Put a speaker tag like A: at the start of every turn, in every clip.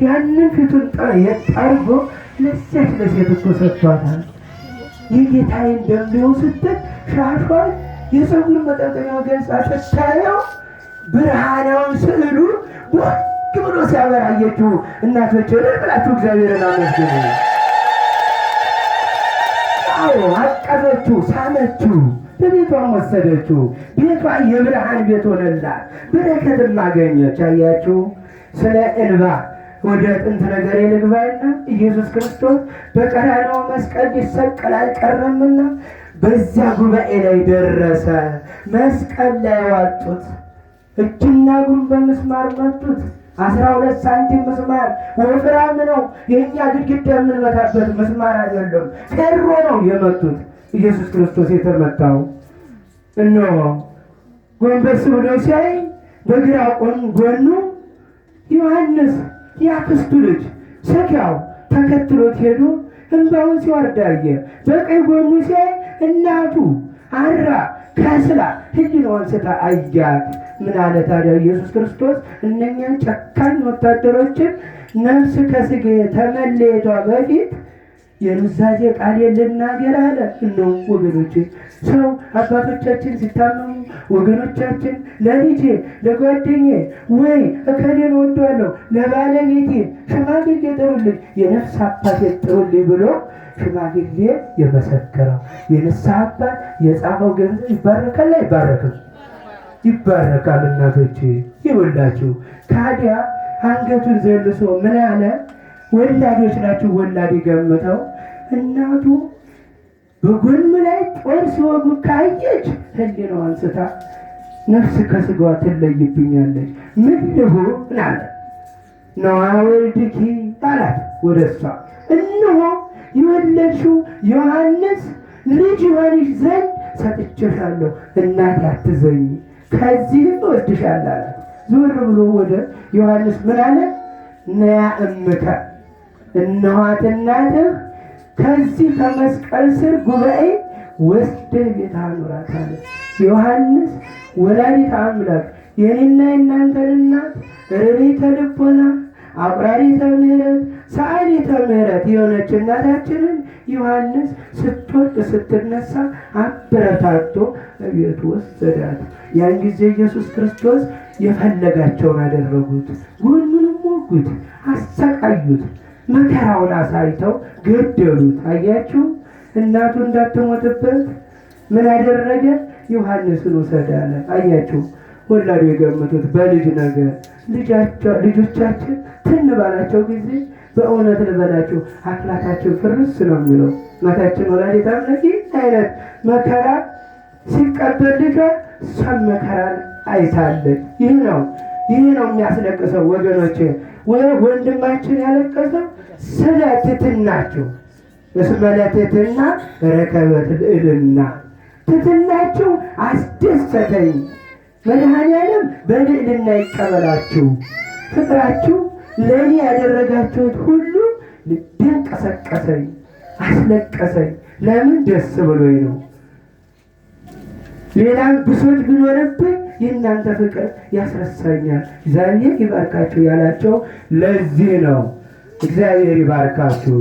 A: ያንን ፊቱን ጠርጎ ለሴት እኮ ሰጥቷታል። የጌታዬን ደም ስትል ሻሿን የፀጉር መጠቀሚያው ገጻ ስታየው ብርሃናውን ስዕሉ ቦግ ብሎ ሲያበራየችው እናቶች ብላችሁ እግዚአብሔርን አመስግኑ። አዎ አቀፈችው፣ ሳመችው፣ በቤቷን ወሰደችው። ቤቷ የብርሃን ቤት ሆነላት፣ በረከትም አገኘች። አያችሁ ስለ እንባ ወደ ጥንት ነገር ልግባና ኢየሱስ ክርስቶስ በቀራንዮ መስቀል ሊሰቀል አልቀረምና በዚያ ጉባኤ ላይ ደረሰ። መስቀል ላይ ዋጡት፣ እጅና እግሩን በምስማር መቱት። 12 ሳንቲም ምስማር ወፍራም ነው። የእኛ ግድግዳ የምንመታበት ምስማር አይደለም፣ ፌሮ ነው የመቱት። ኢየሱስ ክርስቶስ የተመታው እነሆ ጎንበስ ብሎ ሲያይ በግራ ጎኑ ዮሐንስ የአክስቱ ልጅ ሰኪያው ተከትሎት ሄዶ እንባውን ሲወርድ አየ። በቀኝ ጎኑ ሲያይ እናቱ አራ ከስላ ህሊናዋን ስታ አያት። ምን አለ ታዲያ ኢየሱስ ክርስቶስ? እነኛን ጨካኝ ወታደሮችን ነፍስ ከስጋ ተመለየቷ በፊት የኑዛዜ ቃል ልናገር አለ። እነሆ ወገኖቼ ሰው አባቶቻችን ሲታመሙ ወገኖቻችን ለልጄ ለጓደኛዬ ወይ እከሌን ወደዋለሁ ለባለቤቴ ሽማግሌ ጥሩልኝ የነፍስ አባቴ ጥሩልኝ ብሎ ሽማግሌ የመሰከረው የንስሐ አባት የጻፈው ገንዘብ ይባረካል አይባረክም? ይባረካል። እናቶቼ ይወላችሁ ካዲያ አንገቱን ዘልሶ ምን አለ? ወላዶች ናቸው ወላድ ገምተው እናቱ በጎኑ ላይ ጦር ሲወጉ ካየች ህሊናዋን ስታ ነፍስ ከስጋዋ ትለይብኛለች። ምን ልሁን አለ። ነዋ ወልድኪ አላት ወደ እሷ። እነሆ የወለድሽው ዮሐንስ ልጅ ይሆንሽ ዘንድ ሰጥቼሻለሁ፣ እናቴ አትዘኝ፣ ከዚህም እወስድሻለሁ አላት። ዞር ብሎ ወደ ዮሐንስ ምን አለ? ነያ እምከ እነኋት እናትህ ከዚህ ከመስቀል ስር ጉባኤ ወስደህ ቤት አኑራት አለ። ዮሐንስ ወላዲተ አምላክ የኔና የእናንተን እናት ርኅራኄ ልቦና አቁራሪተ ምሕረት ሰዓሊተ ምሕረት የሆነች እናታችንን ዮሐንስ ስትወድቅ ስትነሳ አበረታቶ ቤቱ ወሰዳት። ያን ጊዜ ኢየሱስ ክርስቶስ የፈለጋቸውን አደረጉት። ጎኑንም ወጉት፣ አሰቃዩት፣ መከራውን አሳይተው ገደሉት። አያችሁ እናቱ እንዳትሞትበት ምን አደረገ? ዮሐንስን ውሰድ አለ። አያችሁ ወላዱ የገመቱት በልጅ ነገር ልጆቻችን ትን ባላቸው ጊዜ በእውነት ልበላችሁ አክላታችን ፍርስ ነው የሚለው። እናታችን ወላዲተ አምላክ አይነት መከራ ሲቀበል ልጇ እሷም መከራን አይታለች። ይህ ነው የሚያስለቅሰው ወገኖቼ። ወንድማችን ያለቀሰው ስለ ትሕትናችሁ እስመ ለትሕትና ረከበት ልዕልና። ትሕትናችሁ አስደሰተኝ፣ መድኃኔዓለም በልዕልና ይቀበላችሁ። ፍቅራችሁ ለእኔ ያደረጋችሁት ሁሉ ልቤን ቀሰቀሰኝ፣ አስለቀሰኝ። ለምን? ደስ ብሎኝ ነው። ሌላም ብሶት ቢኖርብኝ የእናንተ ፍቅር ያስረሳኛል። እግዚአብሔር ይባርካችሁ ያላቸው ለዚህ ነው። እግዚአብሔር ይባርካችሁ።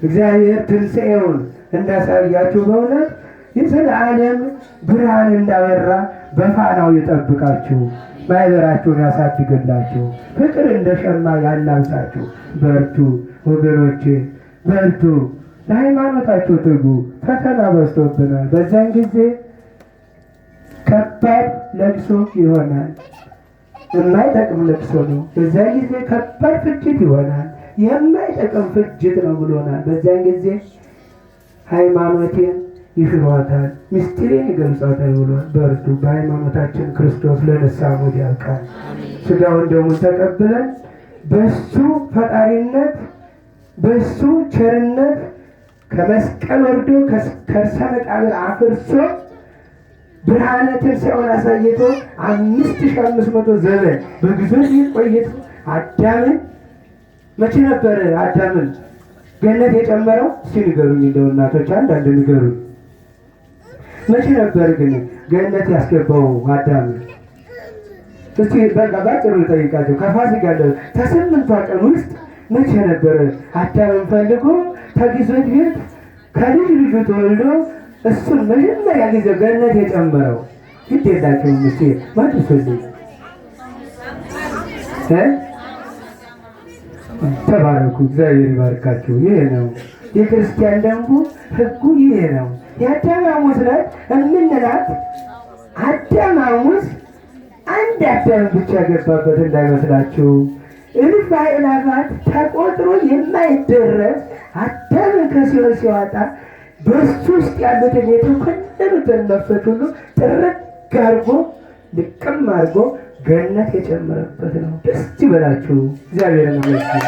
A: እግዚአብሔር ትንሣኤውን እንዳሳያችሁ በእውነት የዘላለም ብርሃን እንዳበራ በፋናው ይጠብቃችሁ፣ ማኅበራችሁን ያሳድግላችሁ፣ ፍቅር እንደ ሸማ ያላብሳችሁ። በርቱ ወገኖቼ በርቱ፣ ለሃይማኖታችሁ ትጉ። ፈተና በዝቶብናል። በዚያን ጊዜ ከባድ ለቅሶ ይሆናል። የማይጠቅም ለቅሶ ነው። በዚያን ጊዜ ከባድ ፍጅት ይሆናል። የማይጠቅም ፍጅት ነው ብሎናል። በዚያን ጊዜ ሃይማኖቴን ይሽሯታል፣ ምስጢሬን ይገልጿታል ብሏል። በርቱ፣ በሃይማኖታችን ክርስቶስ ለንስሐ ሞት ያብቃል። ሥጋውን ደሙን ተቀብለን በሱ ፈጣሪነት በሱ ቸርነት ከመስቀል ወርዶ ከርሰ መቃብር አፍርሶ ብርሃነ ትንሣኤውን አሳይቶ 5500 ዘመን በግዞት ቆይቶ አዳምን መቼ ነበር አዳምን ገነት የጨመረው? እስኪ ንገሩኝ፣ እንደው እናቶች አንዳንድ ንገሩኝ። መቼ ነበር ግን ገነት ያስገባው አዳምን? እስቲ በቃ ባጭሩ ልጠይቃቸው። ከፋሲካ ከስምንቷ ቀን ውስጥ መቼ ነበረ አዳምን ፈልጎ ከግዞት ቤት ከልጅ ልጁ ተወልዶ እሱን መጀመሪያ ጊዜ ገነት የጨመረው? ግድ የላቸውም። እስቲ መልሱልኝ። ተባረኩ፣ እግዚአብሔር ይባርካችሁ። ይሄ ነው የክርስቲያን ደንቡ፣ ህጉ ይሄ ነው። የአዳም ሐሙስ ዕለት የምንላት አዳም ሐሙስ አንድ አዳም ብቻ ገባበት እንዳይመስላችሁ። እልፍ አእላፋት ተቆጥሮ የማይደረስ አዳምን ከሲኦል ሲዋጣ በሱ ውስጥ ያሉትን የተኮነኑትን ነፍሶች ሁሉ ጥርግ አድርጎ ልቅም አድርጎ ገነት የጨመረበት ነው። ደስ ይበላችሁ፣ እግዚአብሔርን አመስግኑ።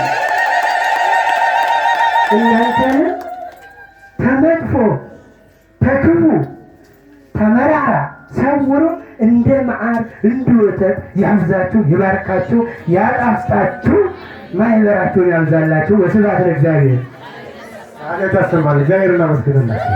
A: እናንተንም ተመጥፎ ተክፉ ተመራራ ሰውሮ እንደ መዓር እንደ ወተት ያብዛችሁ፣ ይባርካችሁ፣ ያጣፍጣችሁ፣ ማህበራችሁን ያብዛላችሁ። ወስብሐት ለእግዚአብሔር። አገታሰማል እግዚአብሔርን አመስግኑላችሁ።